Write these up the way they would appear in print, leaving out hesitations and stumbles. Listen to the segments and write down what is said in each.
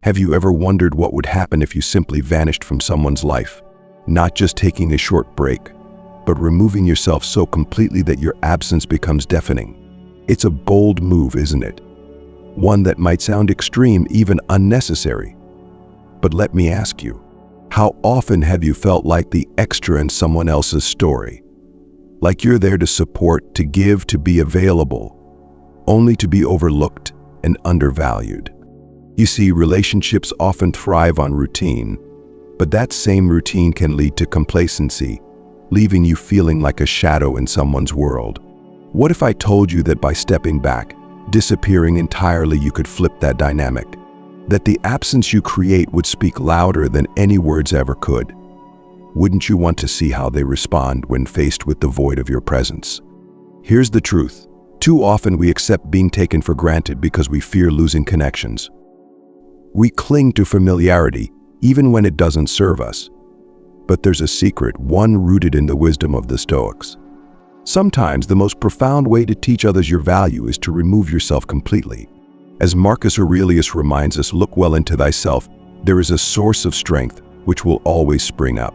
Have you ever wondered what would happen if you simply vanished from someone's life? Not just taking a short break, but removing yourself so completely that your absence becomes deafening. It's a bold move, isn't it? One that might sound extreme, even unnecessary. But let me ask you, how often have you felt like the extra in someone else's story? Like you're there to support, to give, to be available, only to be overlooked and undervalued. You see, relationships often thrive on routine, but that same routine can lead to complacency, leaving you feeling like a shadow in someone's world. What if I told you that by stepping back, disappearing entirely, you could flip that dynamic? That the absence you create would speak louder than any words ever could? Wouldn't you want to see how they respond when faced with the void of your presence? Here's the truth. Too often we accept being taken for granted because we fear losing connections. We cling to familiarity, even when it doesn't serve us. But there's a secret, one rooted in the wisdom of the Stoics. Sometimes the most profound way to teach others your value is to remove yourself completely. As Marcus Aurelius reminds us, look well into thyself. There is a source of strength which will always spring up.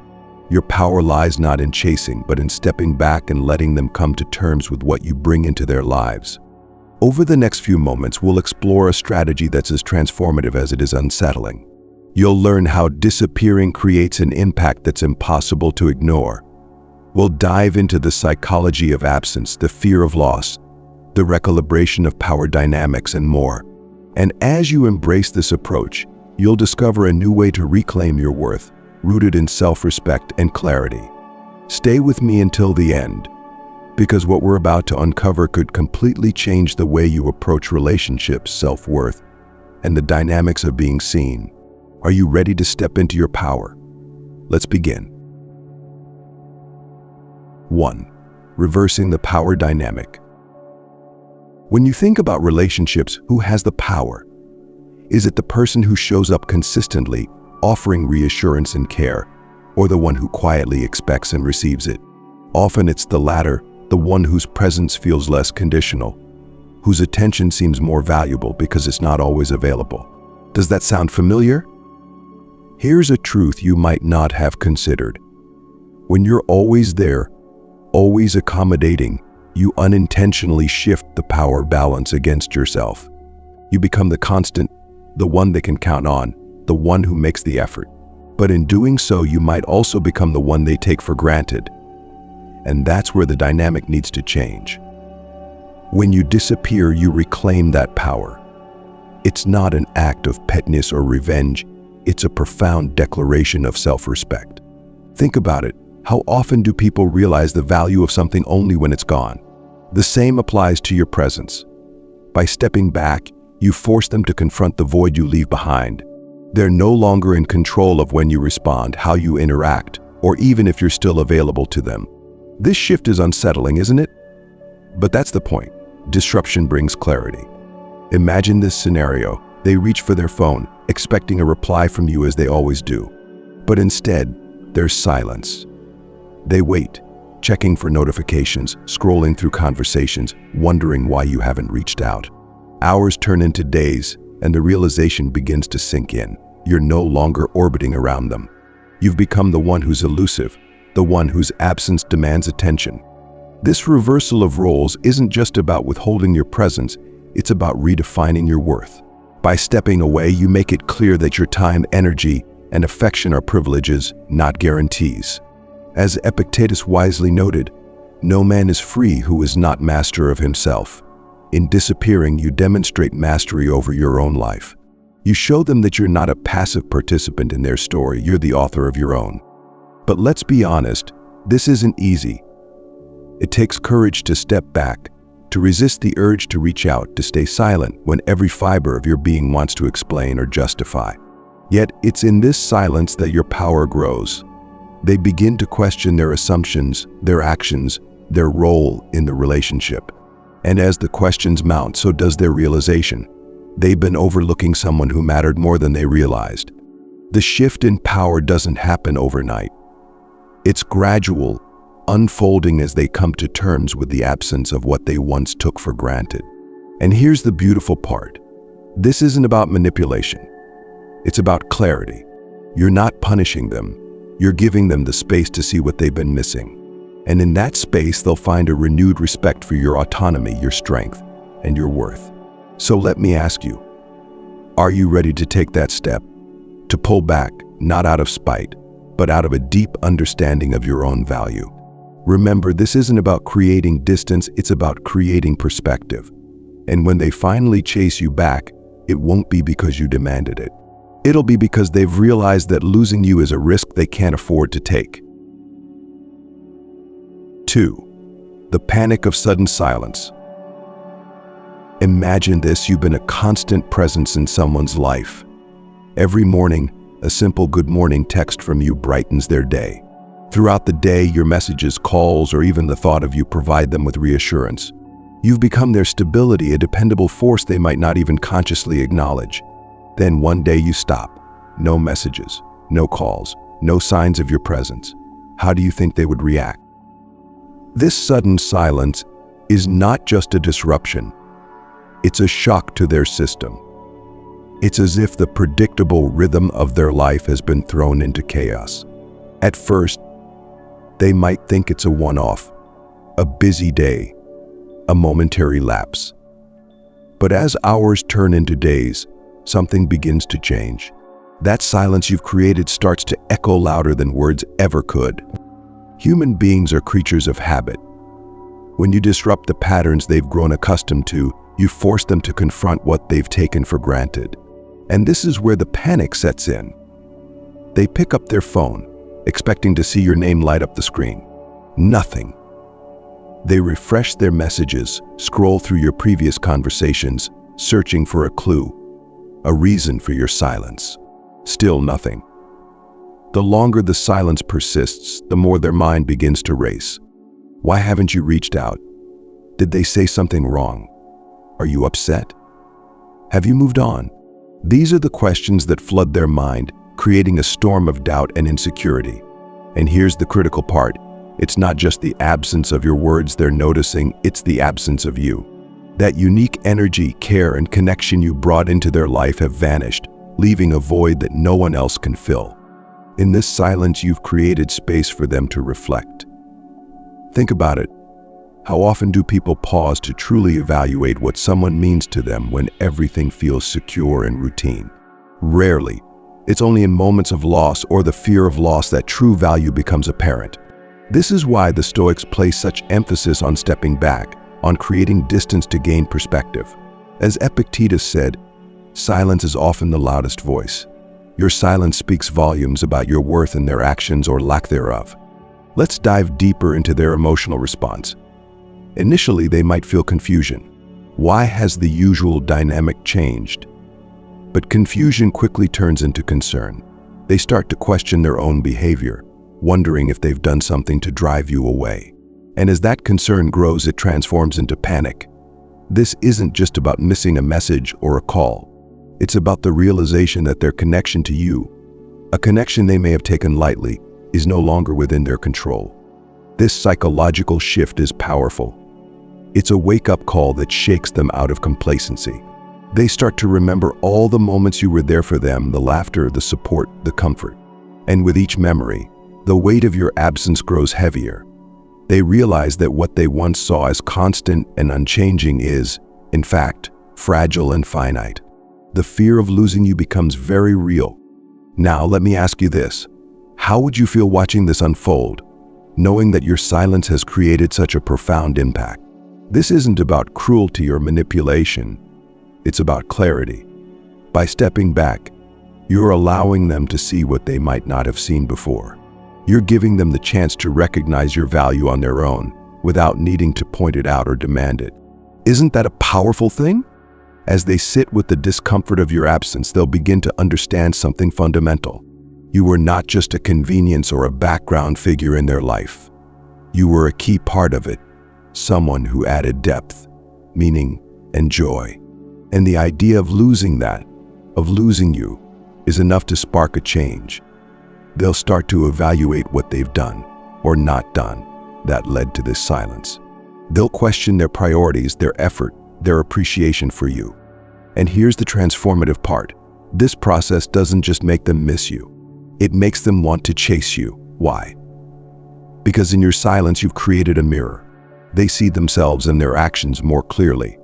Your power lies not in chasing, but in stepping back and letting them come to terms with what you bring into their lives. Over the next few moments, we'll explore a strategy that's as transformative as it is unsettling. You'll learn how disappearing creates an impact that's impossible to ignore. We'll dive into the psychology of absence, the fear of loss, the recalibration of power dynamics, and more. And as you embrace this approach, you'll discover a new way to reclaim your worth, rooted in self-respect and clarity. Stay with me until the end, because what we're about to uncover could completely change the way you approach relationships, self-worth, and the dynamics of being seen. Are you ready to step into your power? Let's begin. 1. Reversing the power dynamic. When you think about relationships, who has the power? Is it the person who shows up consistently, offering reassurance and care, or the one who quietly expects and receives it? Often it's the latter, the one whose presence feels less conditional, whose attention seems more valuable because it's not always available. Does that sound familiar? Here's a truth you might not have considered. When you're always there, always accommodating, you unintentionally shift the power balance against yourself. You become the constant, the one they can count on, the one who makes the effort. But in doing so, you might also become the one they take for granted. And that's where the dynamic needs to change. When you disappear, you reclaim that power. It's not an act of pettiness or revenge. It's a profound declaration of self-respect. Think about it. How often do people realize the value of something only when it's gone? The same applies to your presence. By stepping back, you force them to confront the void you leave behind. They're no longer in control of when you respond, how you interact, or even if you're still available to them. This shift is unsettling, isn't it? But that's the point. Disruption brings clarity. Imagine this scenario. They reach for their phone, expecting a reply from you as they always do. But instead, there's silence. They wait, checking for notifications, scrolling through conversations, wondering why you haven't reached out. Hours turn into days, and the realization begins to sink in. You're no longer orbiting around them. You've become the one who's elusive, the one whose absence demands attention. This reversal of roles isn't just about withholding your presence, it's about redefining your worth. By stepping away, you make it clear that your time, energy, and affection are privileges, not guarantees. As Epictetus wisely noted, no man is free who is not master of himself. In disappearing, you demonstrate mastery over your own life. You show them that you're not a passive participant in their story, you're the author of your own. But let's be honest, this isn't easy. It takes courage to step back, to resist the urge to reach out, to stay silent when every fiber of your being wants to explain or justify. Yet it's in this silence that your power grows. They begin to question their assumptions, their actions, their role in the relationship. And as the questions mount, so does their realization. They've been overlooking someone who mattered more than they realized. The shift in power doesn't happen overnight. It's gradual, unfolding as they come to terms with the absence of what they once took for granted. And here's the beautiful part. This isn't about manipulation. It's about clarity. You're not punishing them. You're giving them the space to see what they've been missing. And in that space, they'll find a renewed respect for your autonomy, your strength, and your worth. So let me ask you, are you ready to take that step? To pull back, not out of spite, but out of a deep understanding of your own value. Remember, this isn't about creating distance, it's about creating perspective. And when they finally chase you back, it won't be because you demanded it. It'll be because they've realized that losing you is a risk they can't afford to take. 2. The panic of sudden silence. Imagine this: you've been a constant presence in someone's life. Every morning, a simple good morning text from you brightens their day. Throughout the day, your messages, calls, or even the thought of you provide them with reassurance. You've become their stability, a dependable force they might not even consciously acknowledge. Then one day you stop. No messages, no calls, no signs of your presence. How do you think they would react? This sudden silence is not just a disruption. It's a shock to their system. It's as if the predictable rhythm of their life has been thrown into chaos. At first, they might think it's a one-off, a busy day, a momentary lapse. But as hours turn into days, something begins to change. That silence you've created starts to echo louder than words ever could. Human beings are creatures of habit. When you disrupt the patterns they've grown accustomed to, you force them to confront what they've taken for granted. And this is where the panic sets in. They pick up their phone, expecting to see your name light up the screen. Nothing. They refresh their messages, scroll through your previous conversations, searching for a clue, a reason for your silence. Still nothing. The longer the silence persists, the more their mind begins to race. Why haven't you reached out? Did they say something wrong? Are you upset? Have you moved on? These are the questions that flood their mind, creating a storm of doubt and insecurity. And here's the critical part. It's not just the absence of your words they're noticing, it's the absence of you. That unique energy, care, and connection you brought into their life have vanished, leaving a void that no one else can fill. In this silence, you've created space for them to reflect. Think about it. How often do people pause to truly evaluate what someone means to them when everything feels secure and routine? Rarely. It's only in moments of loss or the fear of loss that true value becomes apparent. This is why the Stoics place such emphasis on stepping back, on creating distance to gain perspective. As Epictetus said, silence is often the loudest voice. Your silence speaks volumes about your worth and their actions or lack thereof. Let's dive deeper into their emotional response. Initially, they might feel confusion. Why has the usual dynamic changed? But confusion quickly turns into concern. They start to question their own behavior, wondering if they've done something to drive you away. And as that concern grows, it transforms into panic. This isn't just about missing a message or a call. It's about the realization that their connection to you, a connection they may have taken lightly, is no longer within their control. This psychological shift is powerful. It's a wake-up call that shakes them out of complacency. They start to remember all the moments you were there for them, the laughter, the support, the comfort. And with each memory, the weight of your absence grows heavier. They realize that what they once saw as constant and unchanging is, in fact, fragile and finite. The fear of losing you becomes very real. Now, let me ask you this. How would you feel watching this unfold, knowing that your silence has created such a profound impact? This isn't about cruelty or manipulation. It's about clarity. By stepping back, you're allowing them to see what they might not have seen before. You're giving them the chance to recognize your value on their own without needing to point it out or demand it. Isn't that a powerful thing? As they sit with the discomfort of your absence, they'll begin to understand something fundamental. You were not just a convenience or a background figure in their life. You were a key part of it, someone who added depth, meaning, and joy. And the idea of losing that, of losing you, is enough to spark a change. They'll start to evaluate what they've done or not done that led to this silence. They'll question their priorities, their effort, their appreciation for you. And here's the transformative part. This process doesn't just make them miss you. It makes them want to chase you. Why? Because in your silence, you've created a mirror. They see themselves and their actions more clearly.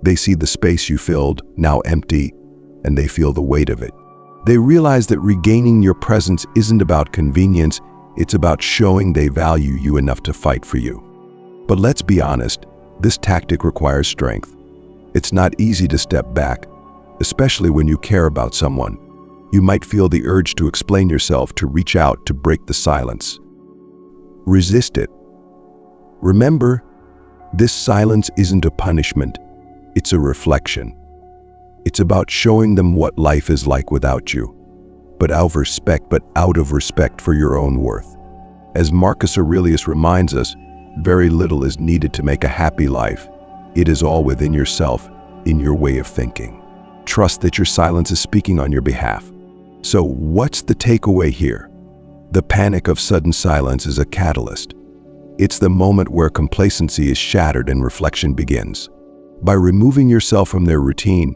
They see the space you filled, now empty, and they feel the weight of it. They realize that regaining your presence isn't about convenience, it's about showing they value you enough to fight for you. But let's be honest, this tactic requires strength. It's not easy to step back, especially when you care about someone. You might feel the urge to explain yourself, to reach out, to break the silence. Resist it. Remember, this silence isn't a punishment, it's a reflection. It's about showing them what life is like without you, but out of respect for your own worth. As Marcus Aurelius reminds us, very little is needed to make a happy life. It is all within yourself, in your way of thinking. Trust that your silence is speaking on your behalf. So what's the takeaway here? The panic of sudden silence is a catalyst. It's the moment where complacency is shattered and reflection begins. By removing yourself from their routine,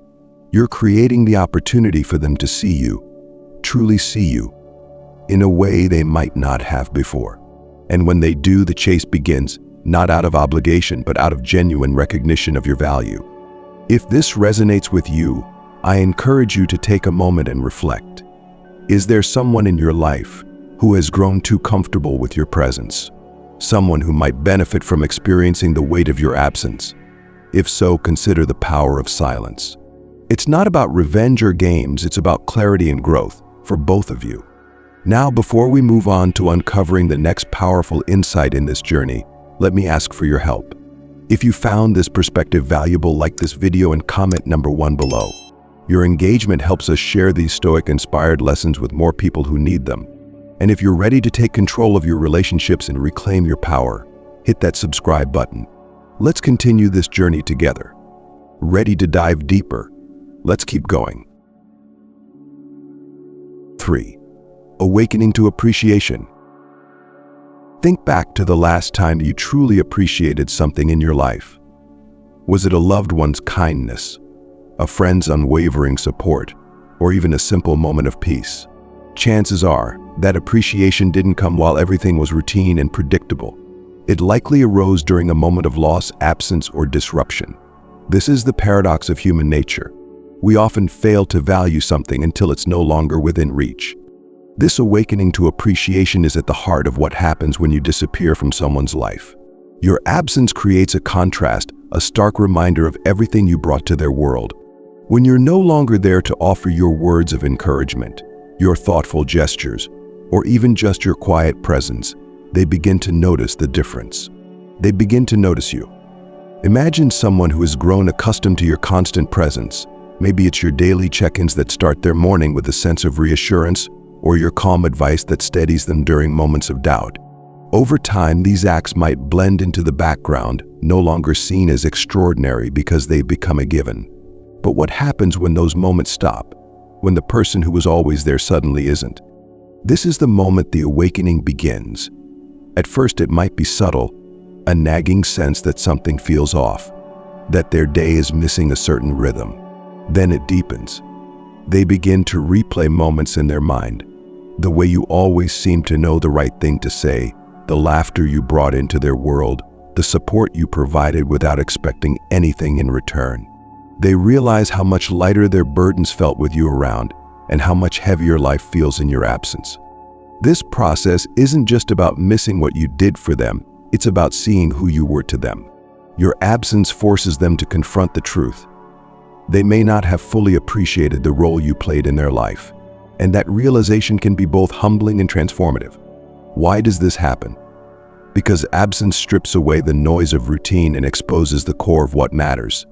you're creating the opportunity for them to see you, truly see you, in a way they might not have before. And when they do, the chase begins, not out of obligation, but out of genuine recognition of your value. If this resonates with you, I encourage you to take a moment and reflect. Is there someone in your life who has grown too comfortable with your presence? Someone who might benefit from experiencing the weight of your absence? If so, consider the power of silence. It's not about revenge or games, it's about clarity and growth for both of you. Now, before we move on to uncovering the next powerful insight in this journey, let me ask for your help. If you found this perspective valuable, like this video and comment number 1 below. Your engagement helps us share these Stoic-inspired lessons with more people who need them. And if you're ready to take control of your relationships and reclaim your power, hit that subscribe button. Let's continue this journey together. Ready to dive deeper? Let's keep going. 3. Awakening to appreciation. Think back to the last time you truly appreciated something in your life. Was it a loved one's kindness, a friend's unwavering support, or even a simple moment of peace? Chances are that appreciation didn't come while everything was routine and predictable. It likely arose during a moment of loss, absence, or disruption. This is the paradox of human nature. We often fail to value something until it's no longer within reach. This awakening to appreciation is at the heart of what happens when you disappear from someone's life. Your absence creates a contrast, a stark reminder of everything you brought to their world. When you're no longer there to offer your words of encouragement, your thoughtful gestures, or even just your quiet presence, they begin to notice the difference. They begin to notice you. Imagine someone who has grown accustomed to your constant presence. Maybe it's your daily check-ins that start their morning with a sense of reassurance, or your calm advice that steadies them during moments of doubt. Over time, these acts might blend into the background, no longer seen as extraordinary because they've become a given. But what happens when those moments stop? When the person who was always there suddenly isn't? This is the moment the awakening begins. At first, it might be subtle, a nagging sense that something feels off, that their day is missing a certain rhythm. Then it deepens. They begin to replay moments in their mind. The way you always seemed to know the right thing to say, the laughter you brought into their world, the support you provided without expecting anything in return. They realize how much lighter their burdens felt with you around, and how much heavier life feels in your absence. This process isn't just about missing what you did for them, it's about seeing who you were to them. Your absence forces them to confront the truth. They may not have fully appreciated the role you played in their life, and that realization can be both humbling and transformative. Why does this happen? Because absence strips away the noise of routine and exposes the core of what matters.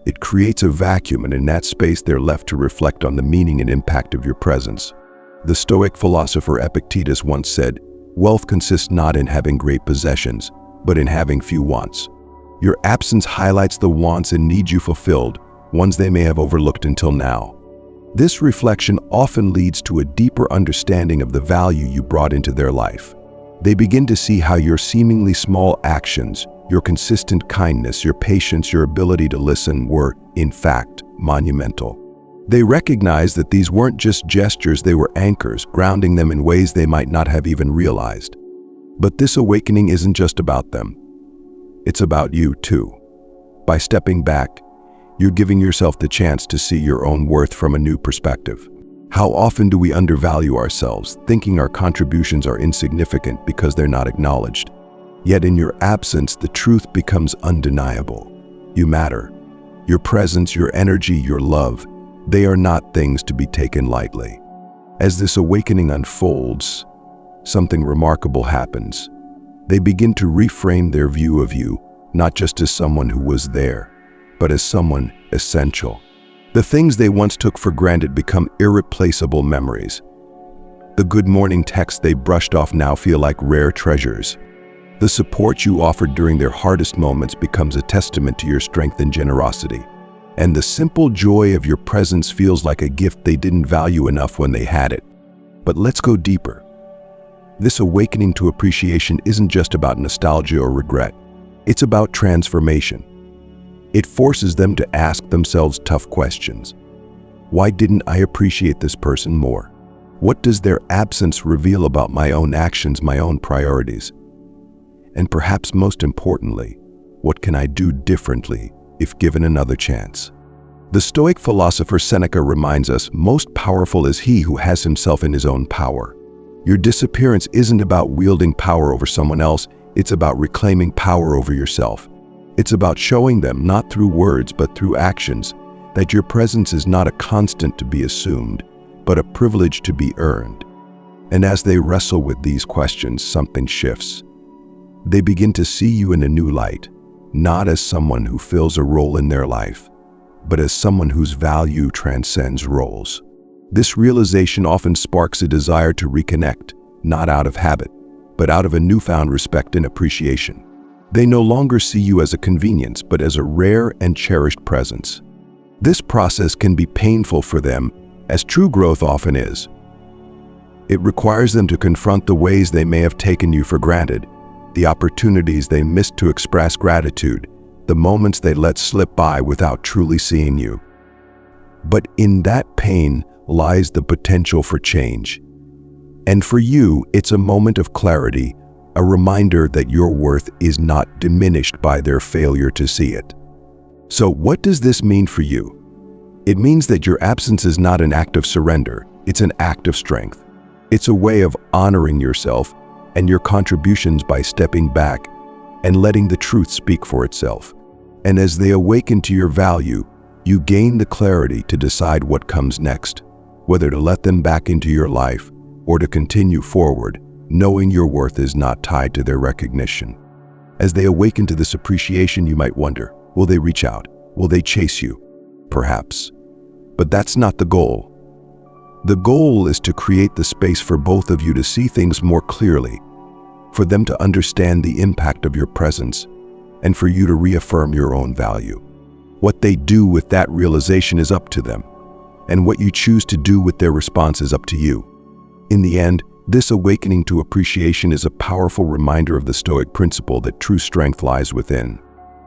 It creates a vacuum, and in that space they're left to reflect on the meaning and impact of your presence. The Stoic philosopher Epictetus once said, "Wealth consists not in having great possessions, but in having few wants." Your absence highlights the wants and needs you fulfilled, ones they may have overlooked until now. This reflection often leads to a deeper understanding of the value you brought into their life. They begin to see how your seemingly small actions, your consistent kindness, your patience, your ability to listen were, in fact, monumental. They recognize that these weren't just gestures, they were anchors, grounding them in ways they might not have even realized. But this awakening isn't just about them. It's about you too. By stepping back, you're giving yourself the chance to see your own worth from a new perspective. How often do we undervalue ourselves, thinking our contributions are insignificant because they're not acknowledged? Yet in your absence, the truth becomes undeniable. You matter. Your presence, your energy, your love, they are not things to be taken lightly. As this awakening unfolds, something remarkable happens. They begin to reframe their view of you, not just as someone who was there, but as someone essential. The things they once took for granted become irreplaceable memories. The good morning texts they brushed off now feel like rare treasures. The support you offered during their hardest moments becomes a testament to your strength and generosity. And the simple joy of your presence feels like a gift they didn't value enough when they had it. But let's go deeper. This awakening to appreciation isn't just about nostalgia or regret. It's about transformation. It forces them to ask themselves tough questions. Why didn't I appreciate this person more? What does their absence reveal about my own actions, my own priorities? And perhaps most importantly, what can I do differently if given another chance? The Stoic philosopher Seneca reminds us, most powerful is he who has himself in his own power. Your disappearance isn't about wielding power over someone else, it's about reclaiming power over yourself. It's about showing them, not through words but through actions, that your presence is not a constant to be assumed, but a privilege to be earned. And as they wrestle with these questions, something shifts. They begin to see you in a new light, not as someone who fills a role in their life, but as someone whose value transcends roles. This realization often sparks a desire to reconnect, not out of habit, but out of a newfound respect and appreciation. They no longer see you as a convenience, but as a rare and cherished presence. This process can be painful for them, as true growth often is. It requires them to confront the ways they may have taken you for granted, the opportunities they missed to express gratitude, the moments they let slip by without truly seeing you. But in that pain lies the potential for change. And for you, it's a moment of clarity, a reminder that your worth is not diminished by their failure to see it. So what does this mean for you? It means that your absence is not an act of surrender, it's an act of strength. It's a way of honoring yourself and your contributions by stepping back and letting the truth speak for itself. And as they awaken to your value, you gain the clarity to decide what comes next, whether to let them back into your life or to continue forward, knowing your worth is not tied to their recognition. As they awaken to this appreciation, you might wonder, will they reach out? Will they chase you? Perhaps. But that's not the goal. The goal is to create the space for both of you to see things more clearly, for them to understand the impact of your presence, and for you to reaffirm your own value. What they do with that realization is up to them, and what you choose to do with their response is up to you. In the end, this awakening to appreciation is a powerful reminder of the Stoic principle that true strength lies within.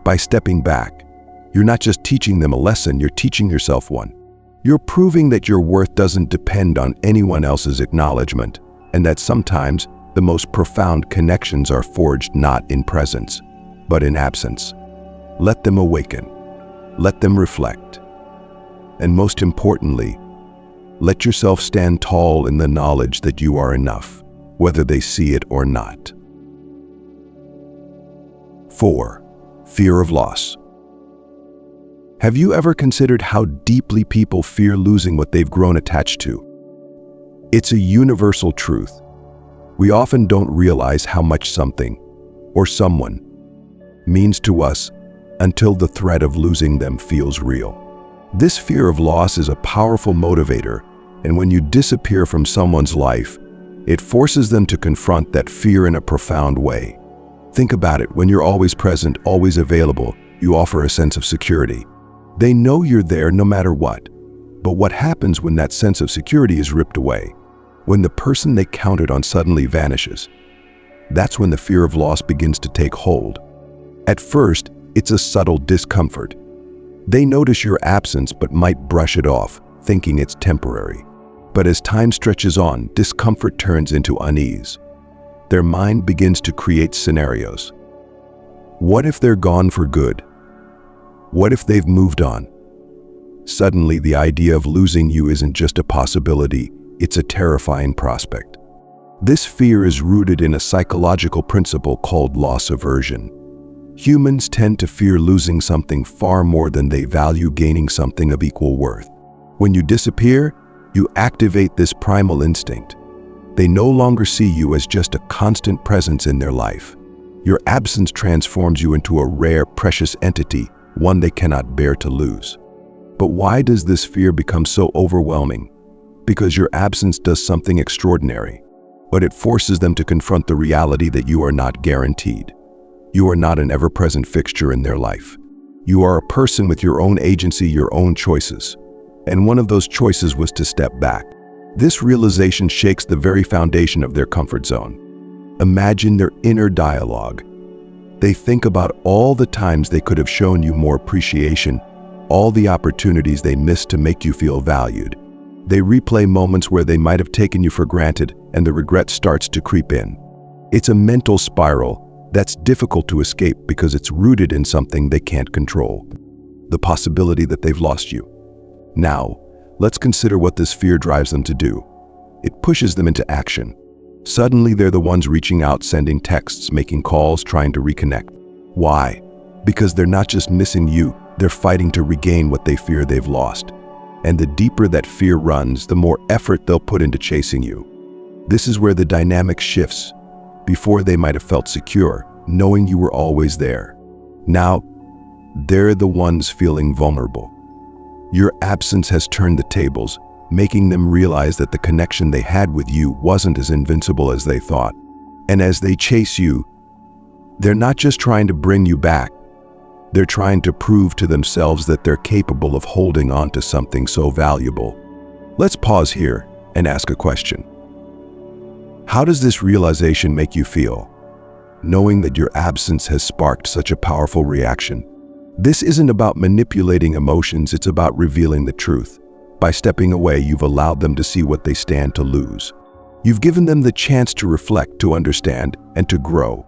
By stepping back, you're not just teaching them a lesson, you're teaching yourself one. You're proving that your worth doesn't depend on anyone else's acknowledgement, and that sometimes the most profound connections are forged not in presence, but in absence. Let them awaken. Let them reflect. And most importantly, let yourself stand tall in the knowledge that you are enough, whether they see it or not. 4. Fear of loss. Have you ever considered how deeply people fear losing what they've grown attached to? It's a universal truth. We often don't realize how much something, or someone, means to us until the threat of losing them feels real. This fear of loss is a powerful motivator, and when you disappear from someone's life, it forces them to confront that fear in a profound way. Think about it, when you're always present, always available, you offer a sense of security. They know you're there no matter what. But what happens when that sense of security is ripped away? When the person they counted on suddenly vanishes? That's when the fear of loss begins to take hold. At first, it's a subtle discomfort. They notice your absence but might brush it off, thinking it's temporary. But as time stretches on, discomfort turns into unease. Their mind begins to create scenarios. What if they're gone for good? What if they've moved on? Suddenly, the idea of losing you isn't just a possibility, it's a terrifying prospect. This fear is rooted in a psychological principle called loss aversion. Humans tend to fear losing something far more than they value gaining something of equal worth. When you disappear, you activate this primal instinct. They no longer see you as just a constant presence in their life. Your absence transforms you into a rare, precious entity, one they cannot bear to lose. But why does this fear become so overwhelming? Because your absence does something extraordinary, but it forces them to confront the reality that you are not guaranteed. You are not an ever-present fixture in their life. You are a person with your own agency, your own choices. And one of those choices was to step back. This realization shakes the very foundation of their comfort zone. Imagine their inner dialogue. They think about all the times they could have shown you more appreciation, all the opportunities they missed to make you feel valued. They replay moments where they might have taken you for granted, and the regret starts to creep in. It's a mental spiral that's difficult to escape because it's rooted in something they can't control, the possibility that they've lost you. Now, let's consider what this fear drives them to do. It pushes them into action. Suddenly, they're the ones reaching out, sending texts, making calls, trying to reconnect. Why? Because they're not just missing you, they're fighting to regain what they fear they've lost. And the deeper that fear runs, the more effort they'll put into chasing you. This is where the dynamic shifts. Before, they might have felt secure, knowing you were always there. Now, they're the ones feeling vulnerable. Your absence has turned the tables, making them realize that the connection they had with you wasn't as invincible as they thought. And as they chase you, they're not just trying to bring you back. They're trying to prove to themselves that they're capable of holding on to something so valuable. Let's pause here and ask a question. How does this realization make you feel, knowing that your absence has sparked such a powerful reaction? This isn't about manipulating emotions, it's about revealing the truth. By stepping away, you've allowed them to see what they stand to lose. You've given them the chance to reflect, to understand, and to grow.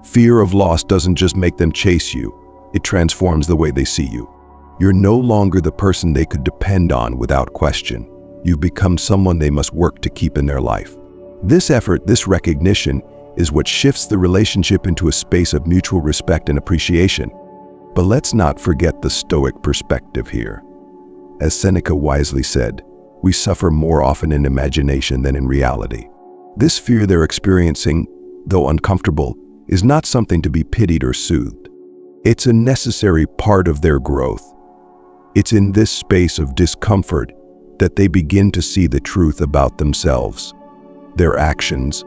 Fear of loss doesn't just make them chase you, it transforms the way they see you. You're no longer the person they could depend on without question. You've become someone they must work to keep in their life. This effort, this recognition, is what shifts the relationship into a space of mutual respect and appreciation. But let's not forget the Stoic perspective here. As Seneca wisely said, we suffer more often in imagination than in reality. This fear they're experiencing, though uncomfortable, is not something to be pitied or soothed. It's a necessary part of their growth. It's in this space of discomfort that they begin to see the truth about themselves, their actions,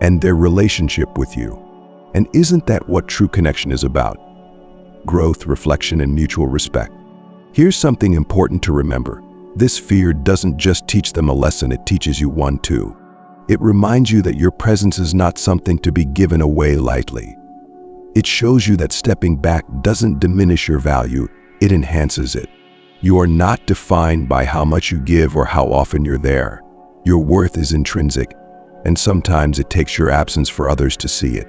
and their relationship with you. And isn't that what true connection is about? Growth, reflection, and mutual respect. Here's something important to remember. This fear doesn't just teach them a lesson, it teaches you one too. It reminds you that your presence is not something to be given away lightly. It shows you that stepping back doesn't diminish your value, it enhances it. You are not defined by how much you give or how often you're there. Your worth is intrinsic, and sometimes it takes your absence for others to see it.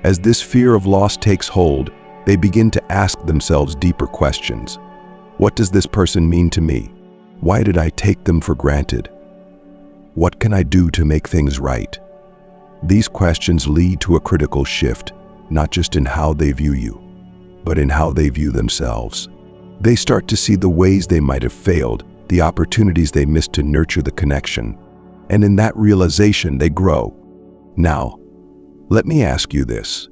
As this fear of loss takes hold, they begin to ask themselves deeper questions. What does this person mean to me? Why did I take them for granted? What can I do to make things right? These questions lead to a critical shift, not just in how they view you, but in how they view themselves. They start to see the ways they might have failed, the opportunities they missed to nurture the connection. And in that realization, they grow. Now, let me ask you this.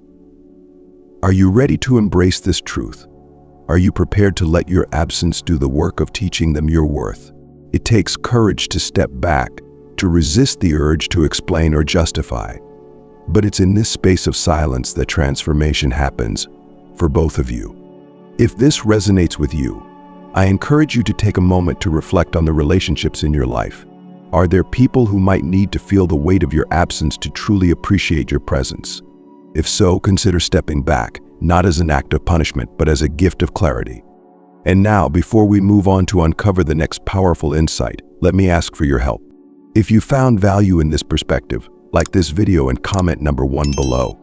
Are you ready to embrace this truth? Are you prepared to let your absence do the work of teaching them your worth? It takes courage to step back, to resist the urge to explain or justify. But it's in this space of silence that transformation happens for both of you. If this resonates with you, I encourage you to take a moment to reflect on the relationships in your life. Are there people who might need to feel the weight of your absence to truly appreciate your presence? If so, consider stepping back, not as an act of punishment, but as a gift of clarity. And now, before we move on to uncover the next powerful insight, let me ask for your help. If you found value in this perspective, like this video and comment number 1 below.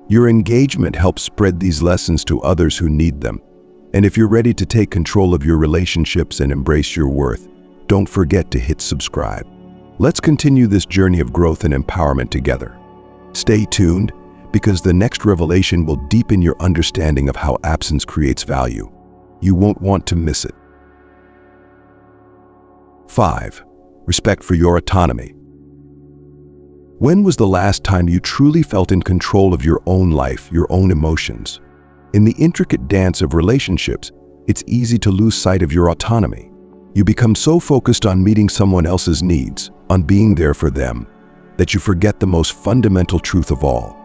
Your engagement helps spread these lessons to others who need them. And if you're ready to take control of your relationships and embrace your worth, don't forget to hit subscribe. Let's continue this journey of growth and empowerment together. Stay tuned, because the next revelation will deepen your understanding of how absence creates value. You won't want to miss it. 5. Respect for your autonomy. When was the last time you truly felt in control of your own life, your own emotions? In the intricate dance of relationships, it's easy to lose sight of your autonomy. You become so focused on meeting someone else's needs, on being there for them, that you forget the most fundamental truth of all.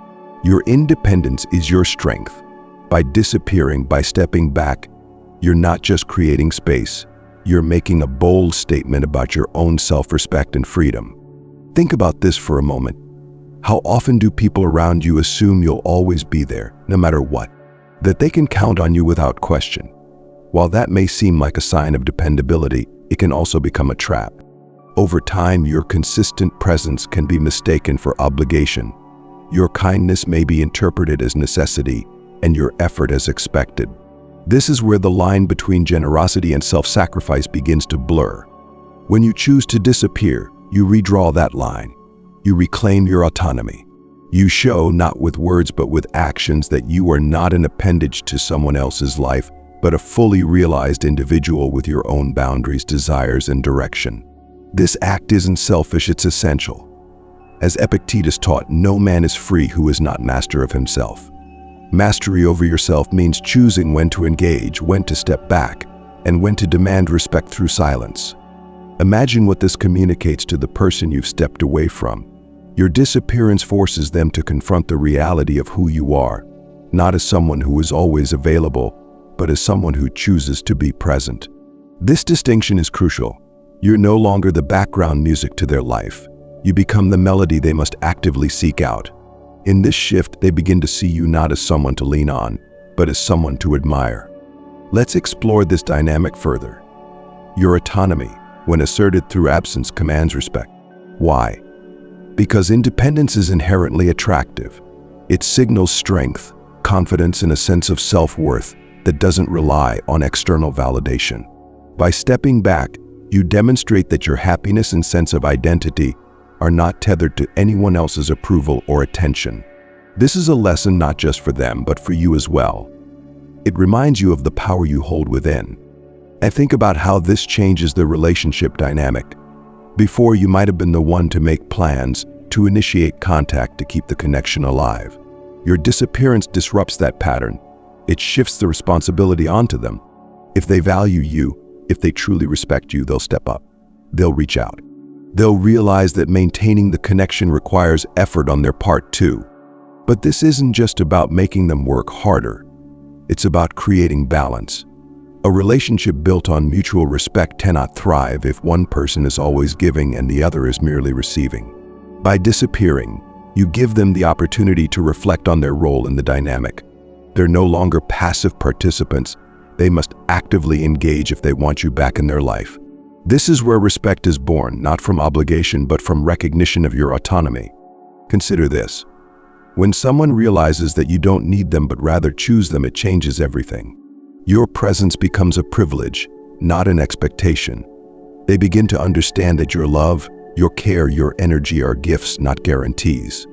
Your independence is your strength. By disappearing, by stepping back, you're not just creating space, you're making a bold statement about your own self-respect and freedom. Think about this for a moment. How often do people around you assume you'll always be there, no matter what? That they can count on you without question? While that may seem like a sign of dependability, it can also become a trap. Over time, your consistent presence can be mistaken for obligation. Your kindness may be interpreted as necessity, and your effort as expected. This is where the line between generosity and self-sacrifice begins to blur. When you choose to disappear, you redraw that line. You reclaim your autonomy. You show, not with words but with actions, that you are not an appendage to someone else's life, but a fully realized individual with your own boundaries, desires, and direction. This act isn't selfish, it's essential. As Epictetus taught, no man is free who is not master of himself. Mastery over yourself means choosing when to engage, when to step back, and when to demand respect through silence. Imagine what this communicates to the person you've stepped away from. Your disappearance forces them to confront the reality of who you are, not as someone who is always available, but as someone who chooses to be present. This distinction is crucial. You're no longer the background music to their life. You become the melody they must actively seek out. In this shift, they begin to see you not as someone to lean on, but as someone to admire. Let's explore this dynamic further. Your autonomy, when asserted through absence, commands respect. Why? Because independence is inherently attractive. It signals strength, confidence, and a sense of self-worth that doesn't rely on external validation. By stepping back, you demonstrate that your happiness and sense of identity are not tethered to anyone else's approval or attention. This is a lesson not just for them, but for you as well. It reminds you of the power you hold within. And think about how this changes the relationship dynamic. Before, you might have been the one to make plans, to initiate contact, to keep the connection alive. Your disappearance disrupts that pattern. It shifts the responsibility onto them. If they value you, if they truly respect you, they'll step up. They'll reach out. They'll realize that maintaining the connection requires effort on their part too. But this isn't just about making them work harder. It's about creating balance. A relationship built on mutual respect cannot thrive if one person is always giving and the other is merely receiving. By disappearing, you give them the opportunity to reflect on their role in the dynamic. They're no longer passive participants. They must actively engage if they want you back in their life. This is where respect is born, not from obligation, but from recognition of your autonomy. Consider this. When someone realizes that you don't need them but rather choose them, it changes everything. Your presence becomes a privilege, not an expectation. They begin to understand that your love, your care, your energy are gifts, not guarantees.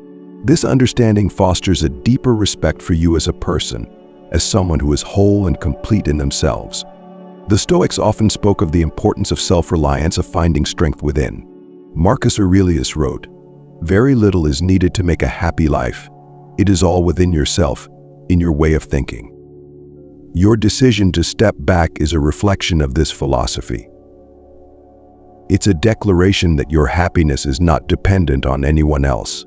This understanding fosters a deeper respect for you as a person, as someone who is whole and complete in themselves. The Stoics often spoke of the importance of self-reliance, of finding strength within. Marcus Aurelius wrote, "Very little is needed to make a happy life. It is all within yourself, in your way of thinking." Your decision to step back is a reflection of this philosophy. It's a declaration that your happiness is not dependent on anyone else.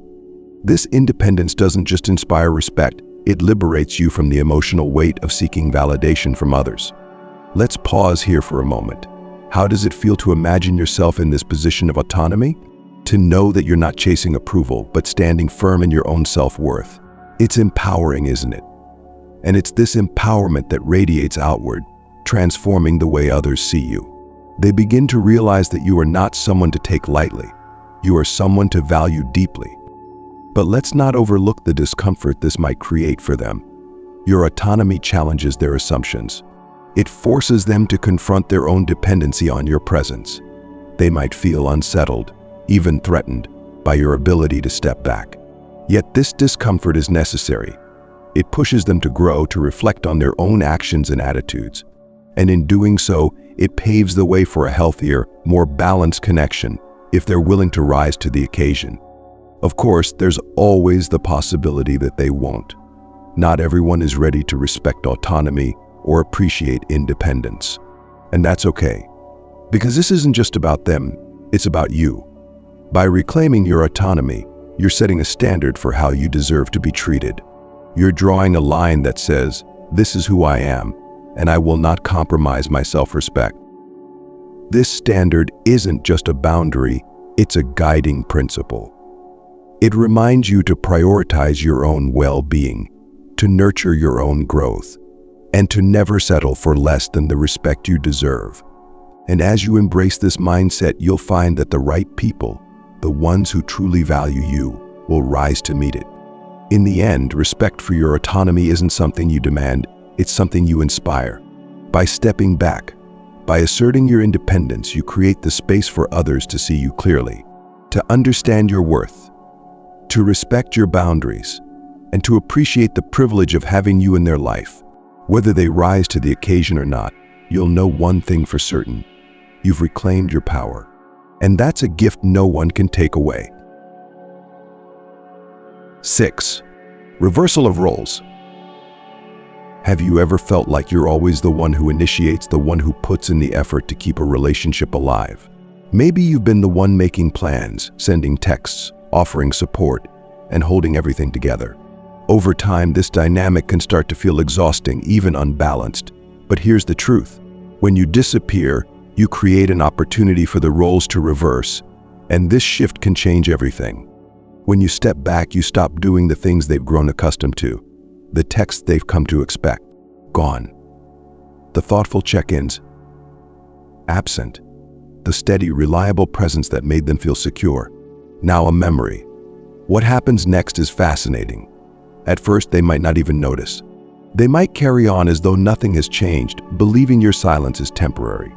This independence doesn't just inspire respect, it liberates you from the emotional weight of seeking validation from others. Let's pause here for a moment. How does it feel to imagine yourself in this position of autonomy? To know that you're not chasing approval, but standing firm in your own self-worth. It's empowering, isn't it? And it's this empowerment that radiates outward, transforming the way others see you. They begin to realize that you are not someone to take lightly. You are someone to value deeply. But let's not overlook the discomfort this might create for them. Your autonomy challenges their assumptions. It forces them to confront their own dependency on your presence. They might feel unsettled, even threatened, by your ability to step back. Yet this discomfort is necessary. It pushes them to grow, to reflect on their own actions and attitudes. And in doing so, it paves the way for a healthier, more balanced connection if they're willing to rise to the occasion. Of course, there's always the possibility that they won't. Not everyone is ready to respect autonomy or appreciate independence. And that's okay, because this isn't just about them, it's about you. By reclaiming your autonomy, you're setting a standard for how you deserve to be treated. You're drawing a line that says, "This is who I am, and I will not compromise my self-respect." This standard isn't just a boundary, it's a guiding principle. It reminds you to prioritize your own well-being, to nurture your own growth, and to never settle for less than the respect you deserve. And as you embrace this mindset, you'll find that the right people, the ones who truly value you, will rise to meet it. In the end, respect for your autonomy isn't something you demand, it's something you inspire. By stepping back, by asserting your independence, you create the space for others to see you clearly, to understand your worth, to respect your boundaries, and to appreciate the privilege of having you in their life. Whether they rise to the occasion or not, you'll know one thing for certain: you've reclaimed your power. And that's a gift no one can take away. 6. Reversal of roles. Have you ever felt like you're always the one who initiates, the one who puts in the effort to keep a relationship alive? Maybe you've been the one making plans, sending texts, offering support, and holding everything together. Over time, this dynamic can start to feel exhausting, even unbalanced. But here's the truth. When you disappear, you create an opportunity for the roles to reverse, and this shift can change everything. When you step back, you stop doing the things they've grown accustomed to, the texts they've come to expect, gone. The thoughtful check-ins, absent. The steady, reliable presence that made them feel secure, now a memory. What happens next is fascinating. At first, they might not even notice. They might carry on as though nothing has changed, believing your silence is temporary.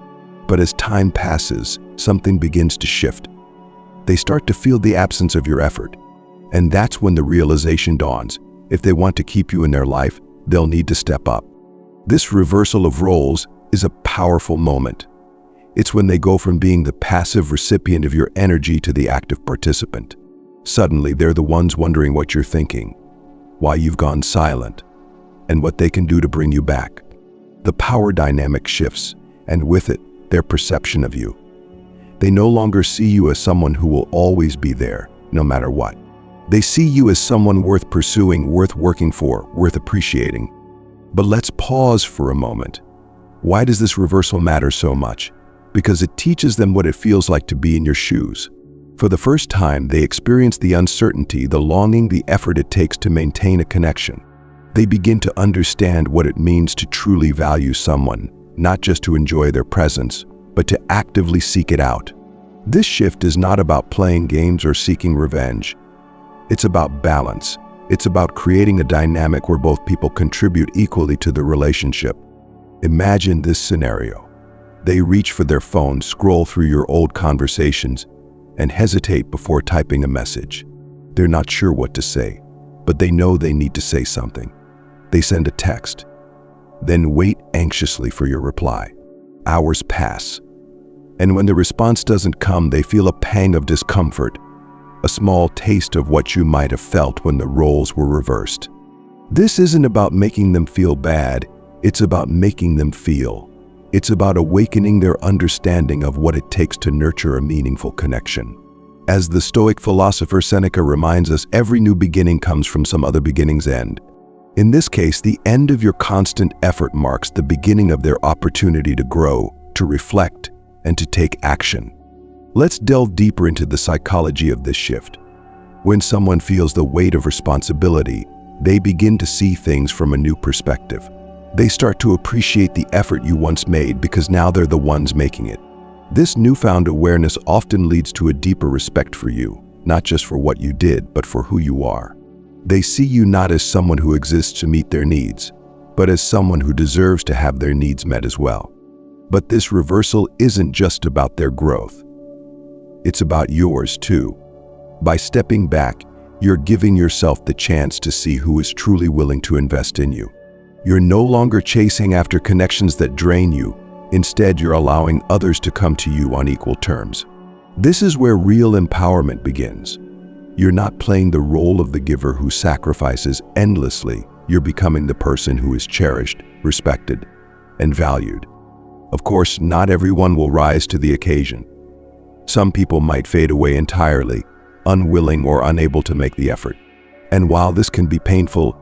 But as time passes, something begins to shift. They start to feel the absence of your effort. And that's when the realization dawns. If they want to keep you in their life, they'll need to step up. This reversal of roles is a powerful moment. It's when they go from being the passive recipient of your energy to the active participant. Suddenly, they're the ones wondering what you're thinking, why you've gone silent, and what they can do to bring you back. The power dynamic shifts, and with it, their perception of you. They no longer see you as someone who will always be there, no matter what. They see you as someone worth pursuing, worth working for, worth appreciating. But let's pause for a moment. Why does this reversal matter so much? Because it teaches them what it feels like to be in your shoes. For the first time, they experience the uncertainty, the longing, the effort it takes to maintain a connection. They begin to understand what it means to truly value someone, not just to enjoy their presence, but to actively seek it out. This shift is not about playing games or seeking revenge. It's about balance. It's about creating a dynamic where both people contribute equally to the relationship. Imagine this scenario. They reach for their phone, scroll through your old conversations, and hesitate before typing a message. They're not sure what to say, but they know they need to say something. They send a text, then wait anxiously for your reply. Hours pass, and when the response doesn't come, they feel a pang of discomfort, a small taste of what you might have felt when the roles were reversed. This isn't about making them feel bad, it's about making them feel. It's about awakening their understanding of what it takes to nurture a meaningful connection. As the Stoic philosopher Seneca reminds us, every new beginning comes from some other beginning's end. In this case, the end of your constant effort marks the beginning of their opportunity to grow, to reflect, and to take action. Let's delve deeper into the psychology of this shift. When someone feels the weight of responsibility, they begin to see things from a new perspective. They start to appreciate the effort you once made because now they're the ones making it. This newfound awareness often leads to a deeper respect for you, not just for what you did, but for who you are. They see you not as someone who exists to meet their needs, but as someone who deserves to have their needs met as well. But this reversal isn't just about their growth. It's about yours too. By stepping back, you're giving yourself the chance to see who is truly willing to invest in you. You're no longer chasing after connections that drain you. Instead, you're allowing others to come to you on equal terms. This is where real empowerment begins. You're not playing the role of the giver who sacrifices endlessly. You're becoming the person who is cherished, respected, and valued. Of course, not everyone will rise to the occasion. Some people might fade away entirely, unwilling or unable to make the effort. And while this can be painful,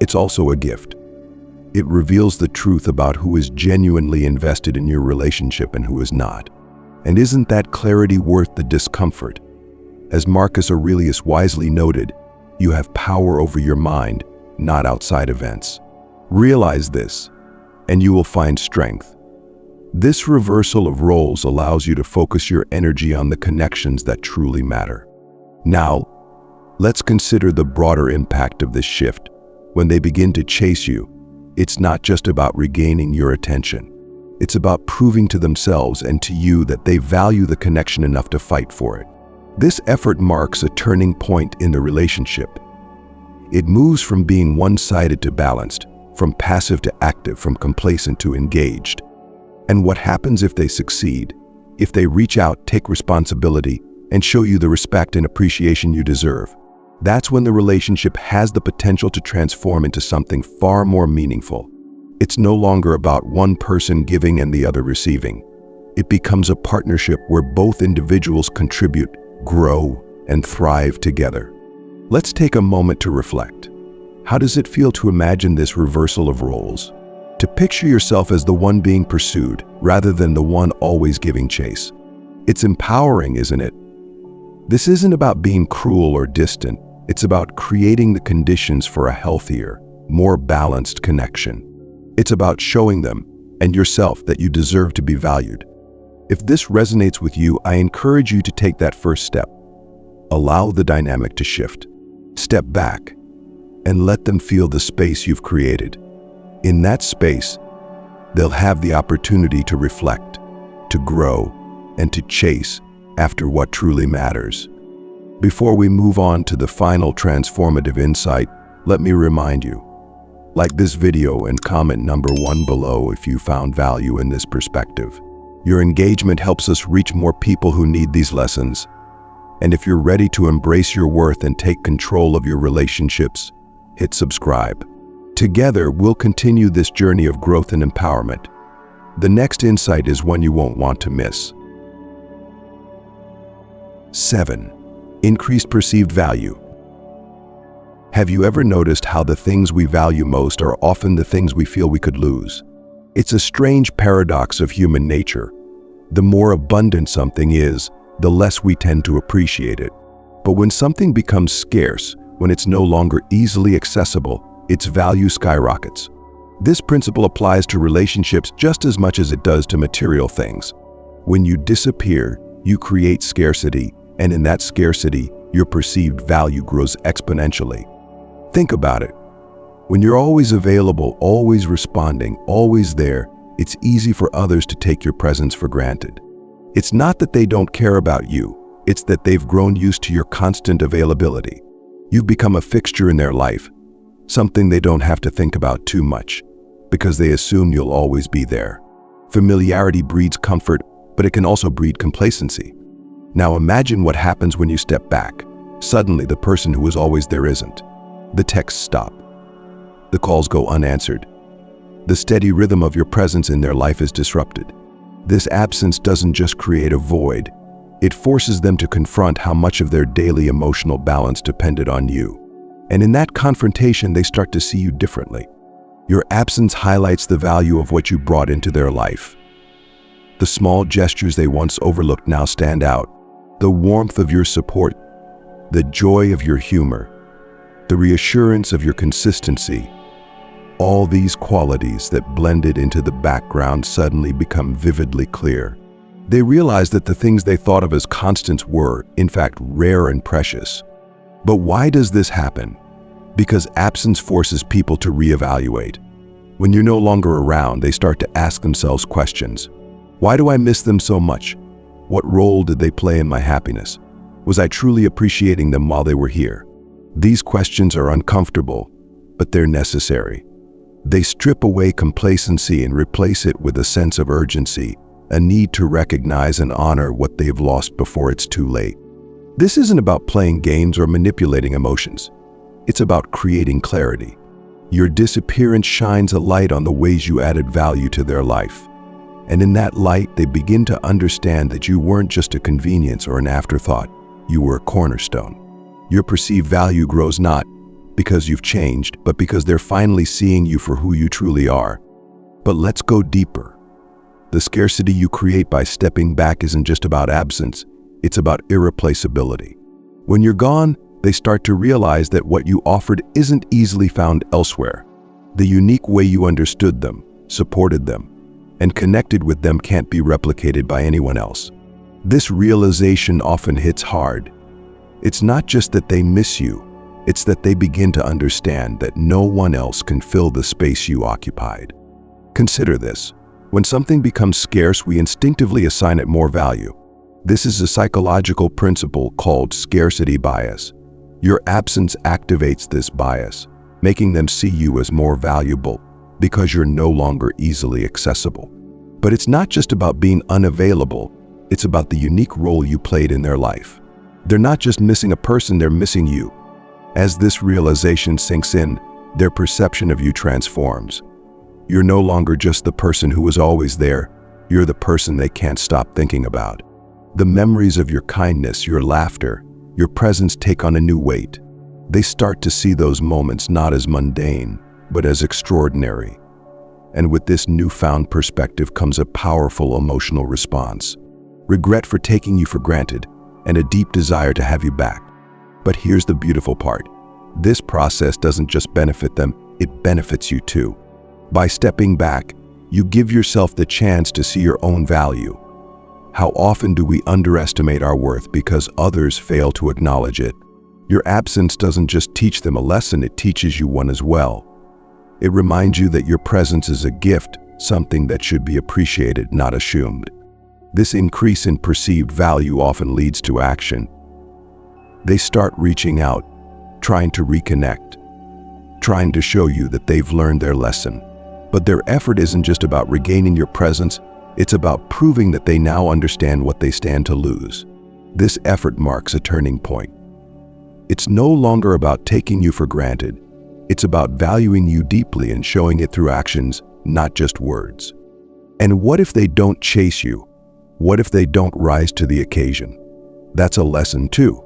it's also a gift. It reveals the truth about who is genuinely invested in your relationship and who is not. And isn't that clarity worth the discomfort? As Marcus Aurelius wisely noted, you have power over your mind, not outside events. Realize this, and you will find strength. This reversal of roles allows you to focus your energy on the connections that truly matter. Now, let's consider the broader impact of this shift. When they begin to chase you, it's not just about regaining your attention. It's about proving to themselves and to you that they value the connection enough to fight for it. This effort marks a turning point in the relationship. It moves from being one-sided to balanced, from passive to active, from complacent to engaged. And what happens if they succeed? If they reach out, take responsibility, and show you the respect and appreciation you deserve? That's when the relationship has the potential to transform into something far more meaningful. It's no longer about one person giving and the other receiving. It becomes a partnership where both individuals contribute, grow, and thrive together. Let's take a moment to reflect. How does it feel to imagine this reversal of roles? To picture yourself as the one being pursued rather than the one always giving chase. It's empowering, isn't it? This isn't about being cruel or distant. It's about creating the conditions for a healthier, more balanced connection. It's about showing them and yourself that you deserve to be valued. If this resonates with you, I encourage you to take that first step. Allow the dynamic to shift. Step back and let them feel the space you've created. In that space, they'll have the opportunity to reflect, to grow, and to chase after what truly matters. Before we move on to the final transformative insight, let me remind you, like this video and comment number 1 below if you found value in this perspective. Your engagement helps us reach more people who need these lessons. And if you're ready to embrace your worth and take control of your relationships, hit subscribe. Together, we'll continue this journey of growth and empowerment. The next insight is one you won't want to miss. 7. Increased perceived value. Have you ever noticed how the things we value most are often the things we feel we could lose? It's a strange paradox of human nature. The more abundant something is, the less we tend to appreciate it. But when something becomes scarce, when it's no longer easily accessible, its value skyrockets. This principle applies to relationships just as much as it does to material things. When you disappear, you create scarcity, and in that scarcity, your perceived value grows exponentially. Think about it. When you're always available, always responding, always there, it's easy for others to take your presence for granted. It's not that they don't care about you, it's that they've grown used to your constant availability. You've become a fixture in their life, something they don't have to think about too much, because they assume you'll always be there. Familiarity breeds comfort, but it can also breed complacency. Now imagine what happens when you step back. Suddenly, the person who was always there isn't. The texts stop. The calls go unanswered. The steady rhythm of your presence in their life is disrupted. This absence doesn't just create a void. It forces them to confront how much of their daily emotional balance depended on you. And in that confrontation, they start to see you differently. Your absence highlights the value of what you brought into their life. The small gestures they once overlooked now stand out. The warmth of your support, the joy of your humor, the reassurance of your consistency. All these qualities that blended into the background suddenly become vividly clear. They realize that the things they thought of as constants were, in fact, rare and precious. But why does this happen? Because absence forces people to reevaluate. When you're no longer around, they start to ask themselves questions. Why do I miss them so much? What role did they play in my happiness? Was I truly appreciating them while they were here? These questions are uncomfortable, but they're necessary. They strip away complacency and replace it with a sense of urgency, a need to recognize and honor what they've lost before it's too late. This isn't about playing games or manipulating emotions. It's about creating clarity. Your disappearance shines a light on the ways you added value to their life. And in that light, they begin to understand that you weren't just a convenience or an afterthought. You were a cornerstone. Your perceived value grows not because you've changed, but because they're finally seeing you for who you truly are. But let's go deeper. The scarcity you create by stepping back isn't just about absence, it's about irreplaceability. When you're gone, they start to realize that what you offered isn't easily found elsewhere. The unique way you understood them, supported them, and connected with them can't be replicated by anyone else. This realization often hits hard. It's not just that they miss you, it's that they begin to understand that no one else can fill the space you occupied. Consider this. When something becomes scarce, we instinctively assign it more value. This is a psychological principle called scarcity bias. Your absence activates this bias, making them see you as more valuable because you're no longer easily accessible. But it's not just about being unavailable, it's about the unique role you played in their life. They're not just missing a person, they're missing you. As this realization sinks in, their perception of you transforms. You're no longer just the person who was always there, you're the person they can't stop thinking about. The memories of your kindness, your laughter, your presence take on a new weight. They start to see those moments not as mundane, but as extraordinary. And with this newfound perspective comes a powerful emotional response. Regret for taking you for granted, and a deep desire to have you back. But here's the beautiful part. This process doesn't just benefit them, it benefits you too. By stepping back, you give yourself the chance to see your own value. How often do we underestimate our worth because others fail to acknowledge it? Your absence doesn't just teach them a lesson, it teaches you one as well. It reminds you that your presence is a gift, something that should be appreciated, not assumed. This increase in perceived value often leads to action. They start reaching out, trying to reconnect, trying to show you that they've learned their lesson. But their effort isn't just about regaining your presence, it's about proving that they now understand what they stand to lose. This effort marks a turning point. It's no longer about taking you for granted. It's about valuing you deeply and showing it through actions, not just words. And what if they don't chase you? What if they don't rise to the occasion? That's a lesson too.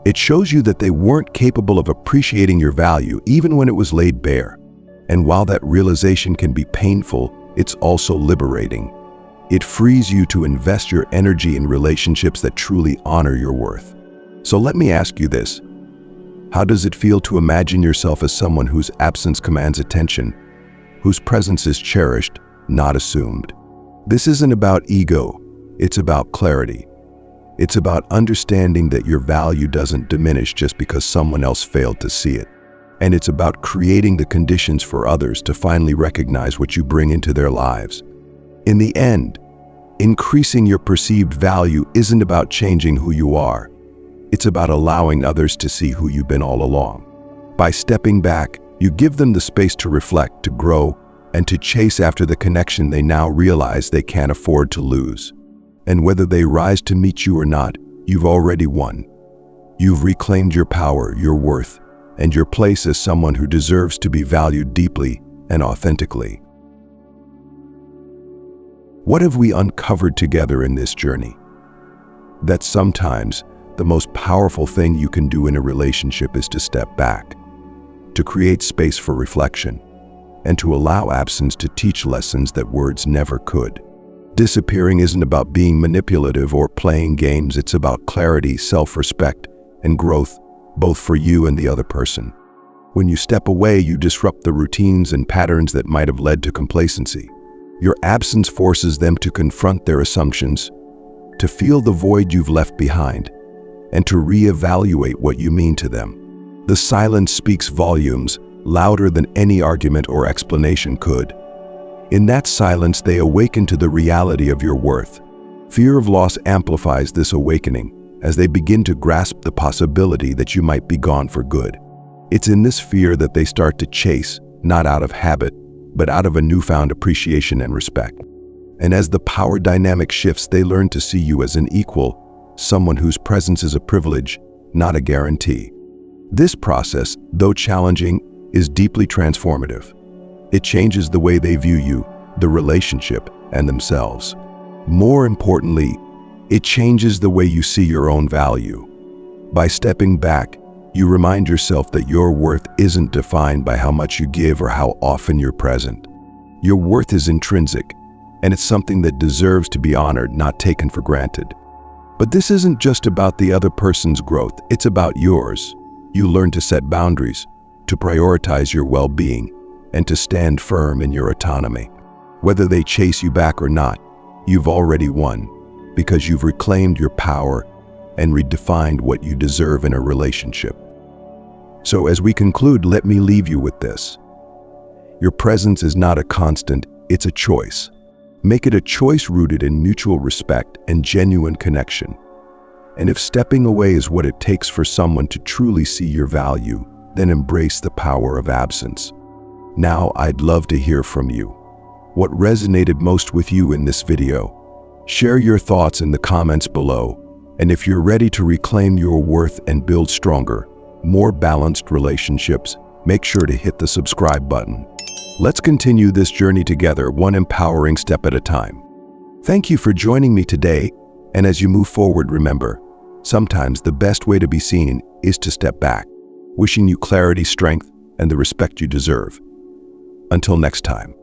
It shows you that they weren't capable of appreciating your value even when it was laid bare. And while that realization can be painful, it's also liberating. It frees you to invest your energy in relationships that truly honor your worth. So let me ask you this. How does it feel to imagine yourself as someone whose absence commands attention, whose presence is cherished, not assumed? This isn't about ego, it's about clarity. It's about understanding that your value doesn't diminish just because someone else failed to see it. And it's about creating the conditions for others to finally recognize what you bring into their lives. In the end, increasing your perceived value isn't about changing who you are. It's about allowing others to see who you've been all along. By stepping back, you give them the space to reflect, to grow, and to chase after the connection they now realize they can't afford to lose. And whether they rise to meet you or not, you've already won. You've reclaimed your power, your worth, and your place as someone who deserves to be valued deeply and authentically. What have we uncovered together in this journey? That sometimes the most powerful thing you can do in a relationship is to step back, to create space for reflection, and to allow absence to teach lessons that words never could. Disappearing isn't about being manipulative or playing games, it's about clarity, self-respect, and growth, both for you and the other person. When you step away, you disrupt the routines and patterns that might have led to complacency. Your absence forces them to confront their assumptions, to feel the void you've left behind, and to reevaluate what you mean to them. The silence speaks volumes, louder than any argument or explanation could. In that silence, they awaken to the reality of your worth. Fear of loss amplifies this awakening as they begin to grasp the possibility that you might be gone for good. It's in this fear that they start to chase, not out of habit, but out of a newfound appreciation and respect. And as the power dynamic shifts, they learn to see you as an equal, someone whose presence is a privilege, not a guarantee. This process, though challenging, is deeply transformative. It changes the way they view you, the relationship, and themselves. More importantly, it changes the way you see your own value. By stepping back, you remind yourself that your worth isn't defined by how much you give or how often you're present. Your worth is intrinsic, and it's something that deserves to be honored, not taken for granted. But this isn't just about the other person's growth, it's about yours. You learn to set boundaries, to prioritize your well-being, and to stand firm in your autonomy. Whether they chase you back or not, you've already won, because you've reclaimed your power and redefined what you deserve in a relationship. So as we conclude, let me leave you with this. Your presence is not a constant, it's a choice. Make it a choice rooted in mutual respect and genuine connection. And if stepping away is what it takes for someone to truly see your value, then embrace the power of absence. Now, I'd love to hear from you. What resonated most with you in this video? Share your thoughts in the comments below. And if you're ready to reclaim your worth and build stronger, more balanced relationships, make sure to hit the subscribe button. Let's continue this journey together, one empowering step at a time. Thank you for joining me today, and as you move forward, remember, sometimes the best way to be seen is to step back. Wishing you clarity, strength, and the respect you deserve. Until next time.